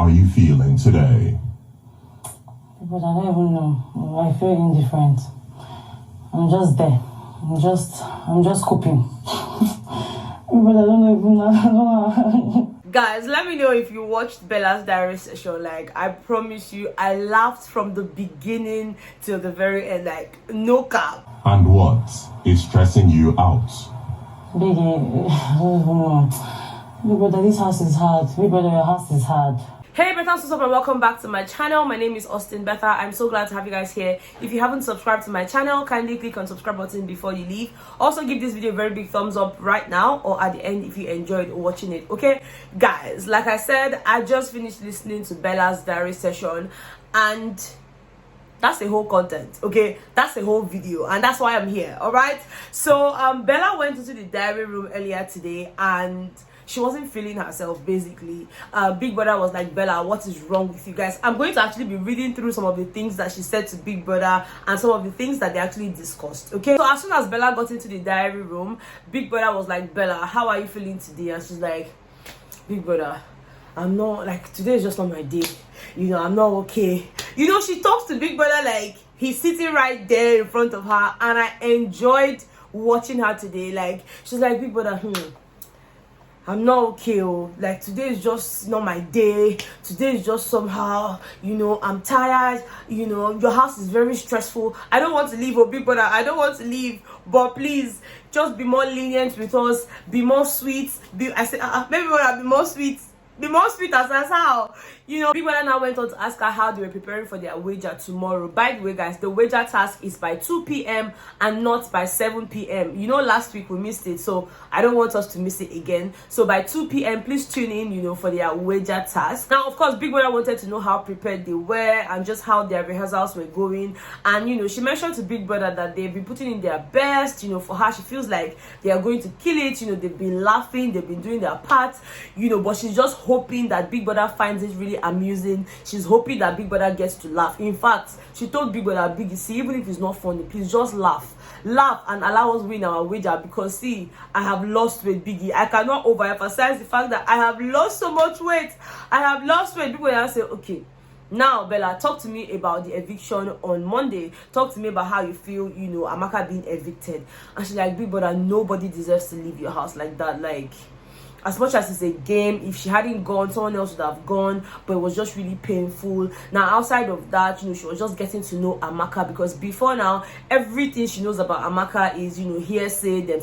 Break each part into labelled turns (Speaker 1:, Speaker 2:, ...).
Speaker 1: are you feeling today?
Speaker 2: But I don't even know. I feel indifferent. I'm just there. I'm just coping. But I don't even know.
Speaker 3: Guys, let me know if you watched Bella's diary session. Like, I promise you, I laughed from the beginning till the very end. Like, no cap.
Speaker 1: And what is stressing you out?
Speaker 2: Biggie, I don't even know. Big brother, this house is hard. Big brother, your house is hard.
Speaker 3: Hey Bethans, what's up and welcome back to my channel. My name is Austin Betha. I'm so glad to have you guys here. If you haven't subscribed to my channel, kindly click on subscribe button before you leave. Also give this video a very big thumbs up right now or at the end if you enjoyed watching it. Okay guys, like I said, I just finished listening to Bella's diary session and that's the whole content. Okay, that's the whole video and that's why I'm here. All right, so Bella went into the diary room earlier today and she wasn't feeling herself. Basically, Big Brother was like, Bella, what is wrong with you guys? I'm going to actually be reading through some of the things that she said to Big Brother and some of the things that they actually discussed. Okay, so as soon as Bella got into the diary room, Big Brother was like, Bella, how are you feeling today? And she's like, Big Brother, I'm not, like, today is just not my day, you know, I'm not okay. You know, she talks to Big Brother like he's sitting right there in front of her, and I enjoyed watching her today. Like, she's like, Big Brother, I'm not okay. Like, today is just not my day. Today is just somehow, you know, I'm tired. You know, your house is very stressful. I don't want to leave, Big Brother. I don't want to leave. But please, just be more lenient with us. Be more sweet. I said, maybe I'll be more sweet. Be more sweet as how. You know, Big Brother now went on to ask her how they were preparing for their wager tomorrow. By the way, guys, the wager task is by 2 p.m. and not by 7 p.m. You know, last week we missed it, so I don't want us to miss it again. So by 2 p.m., please tune in, you know, for their wager task. Now, of course, Big Brother wanted to know how prepared they were and just how their rehearsals were going. And, you know, she mentioned to Big Brother that they've been putting in their best. You know, for her, she feels like they are going to kill it. You know, they've been laughing, they've been doing their part, you know, but she's just hoping that Big Brother finds it really amusing. She's hoping that Big Brother gets to laugh. In fact, she told Big Brother, Biggie, see, even if it's not funny, please just laugh and allow us win our wager, because see, I have lost weight, Biggie. I cannot overemphasize the fact that I have lost so much weight. I have lost weight. Big Brother say, okay, now Bella, talk to me about the eviction on Monday. Talk to me about how you feel, you know, Amaka being evicted. And she's like, Big Brother, nobody deserves to leave your house like that. Like, as much as it's a game, if she hadn't gone, someone else would have gone, but it was just really painful. Now, outside of that, you know, she was just getting to know Amaka, because before now, everything she knows about Amaka is, you know, hearsay, them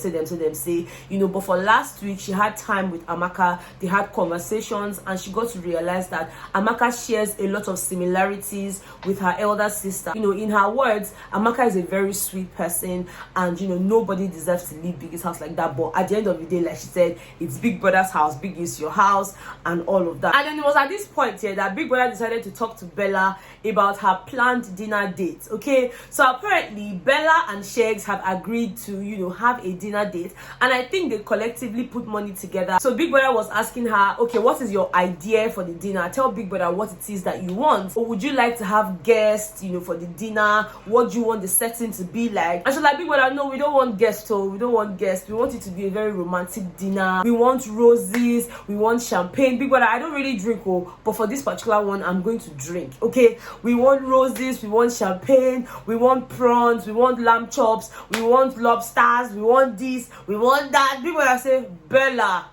Speaker 3: say, you know. But for last week, she had time with Amaka, they had conversations, and she got to realize that Amaka shares a lot of similarities with her elder sister. You know, in her words, Amaka is a very sweet person, and, you know, nobody deserves to leave Biggie's house like that. But at the end of the day, like she said, it's Big Brother's house, Big is your house, and all of that. And then it was at this point here that Big Brother decided to talk to Bella about her planned dinner date. Okay, so apparently Bella and Shegs have agreed to, you know, have a dinner date, and I think they collectively put money together. So Big Brother was asking her, okay, what is your idea for the dinner? Tell Big Brother what it is that you want. Or would you like to have guests, you know, for the dinner? What do you want the setting to be like? And she's like, Big Brother, no, we don't want guests. So we don't want guests. We want it to be a very romantic dinner. We want roses, we want champagne. Big Brother, I don't really drink, but for this particular one, I'm going to drink. Okay, we want roses, we want champagne, we want prawns, we want lamb chops, we want lobsters, we want this, we want that. Big Brother say, Bella,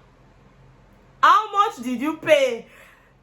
Speaker 3: how much did you pay?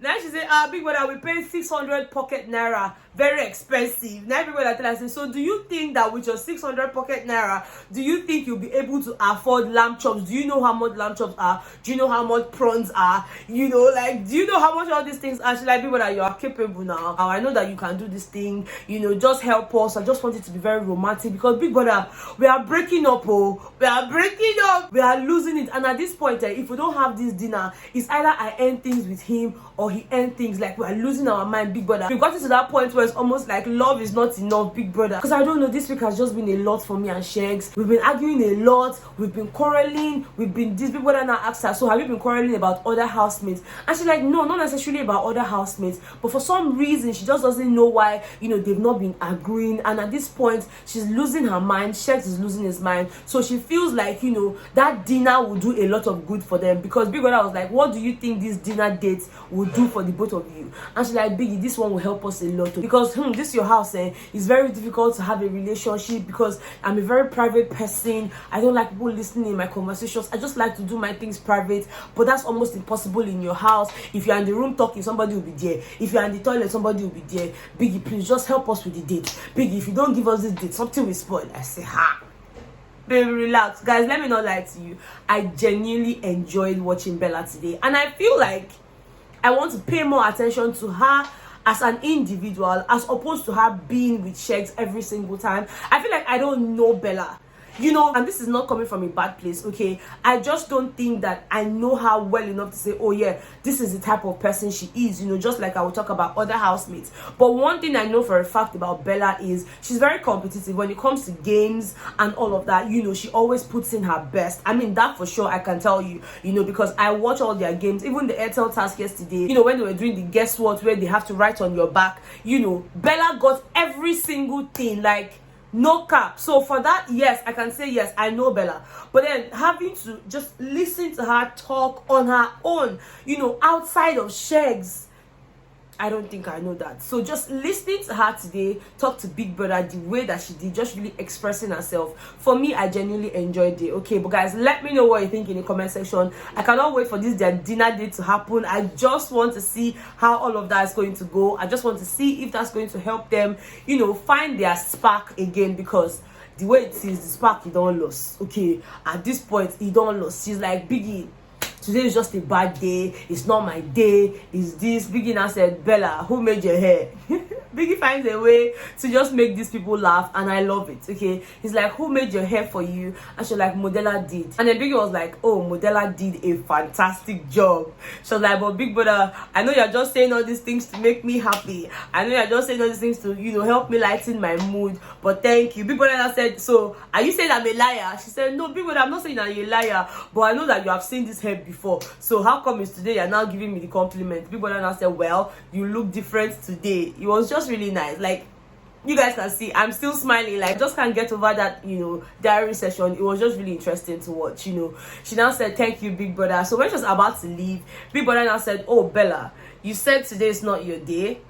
Speaker 3: Now she said, Big Brother, we paid 600 pocket naira. Very expensive. Now people are telling us, so do you think that with your 600 pocket naira, do you think you'll be able to afford lamb chops? Do you know how much lamb chops are? Do you know how much prawns are? You know, like, do you know how much all these things are? She's like, Big Brother, you are capable now. I know that you can do this thing. You know, just help us. I just want it to be very romantic, because Big Brother, we are breaking up. We are breaking up. We are losing it. And at this point, if we don't have this dinner, it's either I end things with him or he end things. Like, we are losing our mind, Big Brother. We got to that point where was almost like love is not enough, big brother. Because I don't know, this week has just been a lot for me and Shegs. We've been arguing a lot, we've been quarreling, we've been this. Big brother now asked her, so have you been quarreling about other housemates? And she's like, no, not necessarily about other housemates, but for some reason she just doesn't know why, you know, they've not been agreeing. And at this point she's losing her mind, Shegs is losing his mind. So she feels like, you know, that dinner will do a lot of good for them. Because big brother was like, what do you think this dinner date will do for the both of you? And she's like, Biggie, this one will help us a lot, because this is your house, it's very difficult to have a relationship because I'm a very private person. I don't like people listening in my conversations. I just like to do my things private, but that's almost impossible in your house. If you're in the room talking, somebody will be there. If you're in the toilet, somebody will be there. Biggie, please just help us with the date. Biggie, if you don't give us this date, something will spoil. I say, ha, baby, relax. Guys, let me not lie to you, I genuinely enjoyed watching Bella today, and I feel like I want to pay more attention to her as an individual, as opposed to her being with Shegs every single time. I feel like I don't know Bella, you know, and this is not coming from a bad place, okay? I just don't think that I know her well enough to say, oh yeah, this is the type of person she is, you know, just like I will talk about other housemates. But one thing I know for a fact about Bella is she's very competitive when it comes to games and all of that. You know, she always puts in her best. I mean, that for sure, I can tell you, you know, because I watch all their games. Even the Airtel task yesterday, you know, when they were doing the guess what, where they have to write on your back, you know, Bella got every single thing, like, no cap. So for that, yes, I can say yes, I know Bella. But then having to just listen to her talk on her own, you know, outside of Shegs, I don't think I know that. So just listening to her today talk to Big Brother the way that she did, just really expressing herself, for me, I genuinely enjoyed it. Okay, but guys, let me know what you think in the comment section. I cannot wait for this their dinner date to happen. I just want to see how all of that is going to go. I just want to see if that's going to help them, you know, find their spark again, because the way it is, the spark, he don't lose. Okay, at this point, he don't lose. She's like, Biggie, today is just a bad day, it's not my day, it's this. Biggie now said, Bella, who made your hair? Biggie finds a way to just make these people laugh, and I love it. Okay, he's like, who made your hair for you? And she's like, Modella did. And then Biggie was like, oh, Modella did a fantastic job. She was like, but Big Brother, I know you're just saying all these things to make me happy, I know you're just saying all these things to, you know, help me lighten my mood, but thank you. Big Brother said, so are you saying I'm a liar? She said, no, Big Brother, I'm not saying I'm a liar, but I know that you have seen this hair before, so how come it's today you're now giving me the compliment? Big Brother now said, well, you look different today. It was just really nice. Like, you guys can see I'm still smiling, like, just can't get over that, you know, diary session. It was just really interesting to watch, you know. She now said, thank you, Big Brother. So when she was about to leave, Big Brother now said, oh, Bella, you said today is not your day.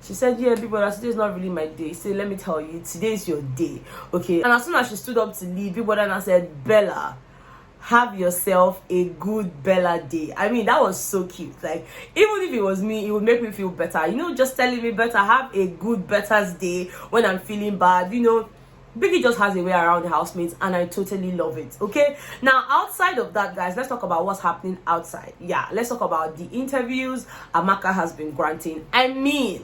Speaker 3: She said, yeah, Big Brother, today is not really my day. He said, let me tell you, today is your day. Okay, and as soon as she stood up to leave, Big Brother now said, Bella, have yourself a good Bella day. I mean, that was so cute. Like, even if it was me, it would make me feel better, you know, just telling me, better have a good Bethans day when I'm feeling bad. You know, Biggie just has a way around the housemates, and I totally love it. Okay, now outside of that, guys, let's talk about what's happening outside. Yeah, let's talk about the interviews Amaka has been granting. I mean,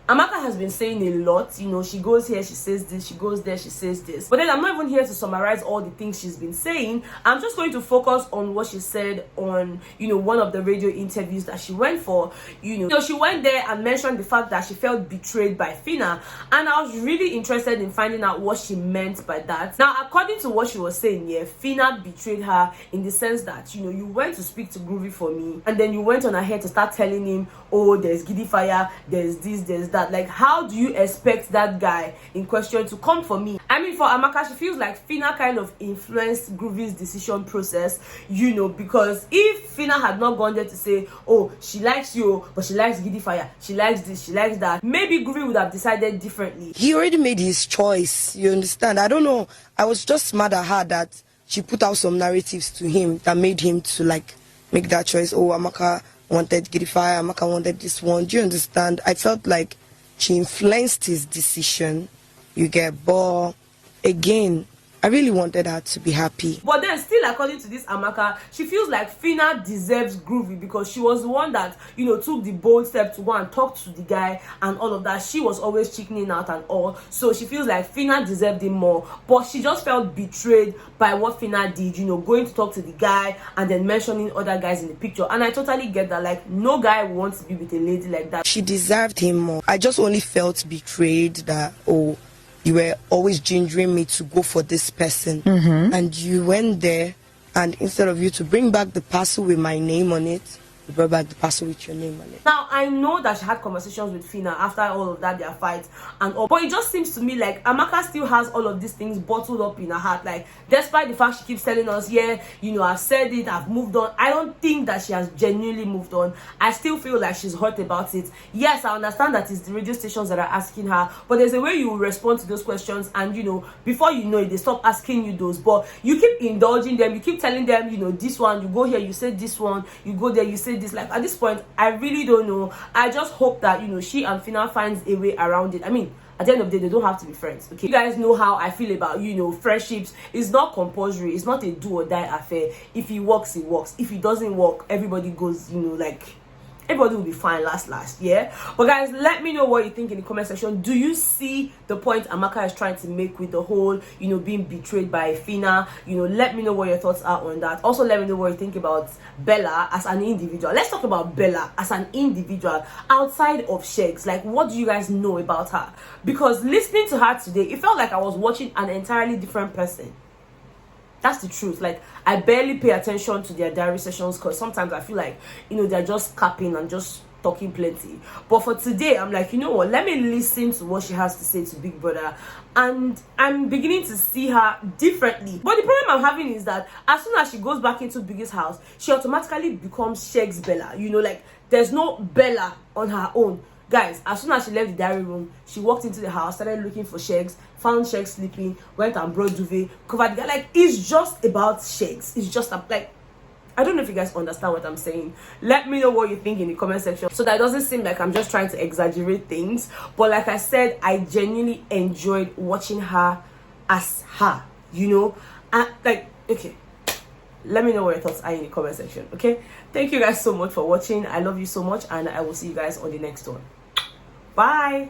Speaker 3: Amaka has been saying a lot, you know, she goes here, she says this, she goes there, she says this. But then I'm not even here to summarize all the things she's been saying. I'm just going to focus on what she said on, you know, one of the radio interviews that she went for. You know, she went there and mentioned the fact that she felt betrayed by Phyna. And I was really interested in finding out what she meant by that. Now, according to what she was saying, yeah, Phyna betrayed her in the sense that, you know, you went to speak to Groovy for me, and then you went on ahead to start telling him, oh, there's Giddy Fire, there's this, there's that. Like, how do you expect that guy in question to come for me? I mean, for Amaka, she feels like Phyna kind of influenced Groovy's decision process, you know, because if Phyna had not gone there to say, oh, she likes you, but she likes Giddy Fire, she likes this, she likes that, maybe Groovy would have decided differently.
Speaker 4: He already made his choice, you understand? I don't know, I was just mad at her that she put out some narratives to him that made him to, like, make that choice. Oh, Amaka wanted Giddy Fire, Amaka wanted this one. Do you understand? I felt like she influenced his decision, you get. But again, I really wanted her to be happy.
Speaker 3: But then still, according to this Amaka, she feels like Phyna deserves Groovy because she was the one that, you know, took the bold step to go and talk to the guy and all of that. She was always chickening out and all. So she feels like Phyna deserved him more. But she just felt betrayed by what Phyna did, you know, going to talk to the guy and then mentioning other guys in the picture. And I totally get that. Like, no guy wants to be with a lady like that.
Speaker 4: She deserved him more. I just only felt betrayed that, oh, you were always gingering me to go for this person. And you went there, and instead of you to bring back the parcel with my name on it, you brought back the parcel with your name on it.
Speaker 3: Now, I know that she had conversations with Phyna after all of that, their fight and all. But it just seems to me like Amaka still has all of these things bottled up in her heart. Like, despite the fact she keeps telling us, yeah, you know, I've said it, I've moved on. I don't think that she has genuinely moved on. I still feel like she's hurt about it. Yes, I understand that it's the radio stations that are asking her. But there's a way you will respond to those questions. And, you know, before you know it, they stop asking you those. But you keep indulging them. You keep telling them, you know, this one, you go here, you say this one. You go there, you say this. Like, at this point, I really don't know. I just hope that, you know, she and Phyna finds a way around it. I mean, at the end of the day, they don't have to be friends, okay? You guys know how I feel about, you know, friendships. It's not compulsory. It's not a do or die affair. If it works, it works. If it doesn't work, everybody goes, you know, like, everybody will be fine last, yeah? But guys, let me know what you think in the comment section. Do you see the point Amaka is trying to make with the whole, you know, being betrayed by Phyna? You know, let me know what your thoughts are on that. Also, let me know what you think about Bella as an individual. Let's talk about Bella as an individual outside of Shegs. Like, what do you guys know about her? Because listening to her today, it felt like I was watching an entirely different person. That's the truth. Like, I barely pay attention to their diary sessions because sometimes I feel like, you know, they're just capping and just talking plenty. But for today, I'm like, you know what, let me listen to what she has to say to Big Brother. And I'm beginning to see her differently. But the problem I'm having is that as soon as she goes back into Biggie's house, she automatically becomes Shegs Bella. You know, like, there's no Bella on her own. Guys, as soon as she left the diary room, she walked into the house, started looking for Shegs, found Shegs sleeping, went and brought duvet, covered the guy. Like, it's just about Shegs. It's just like, I don't know if you guys understand what I'm saying. Let me know what you think in the comment section so that it doesn't seem like I'm just trying to exaggerate things. But like I said, I genuinely enjoyed watching her as her, you know. And like, okay, let me know what your thoughts are in the comment section, okay? Thank you guys so much for watching. I love you so much, and I will see you guys on the next one. Bye.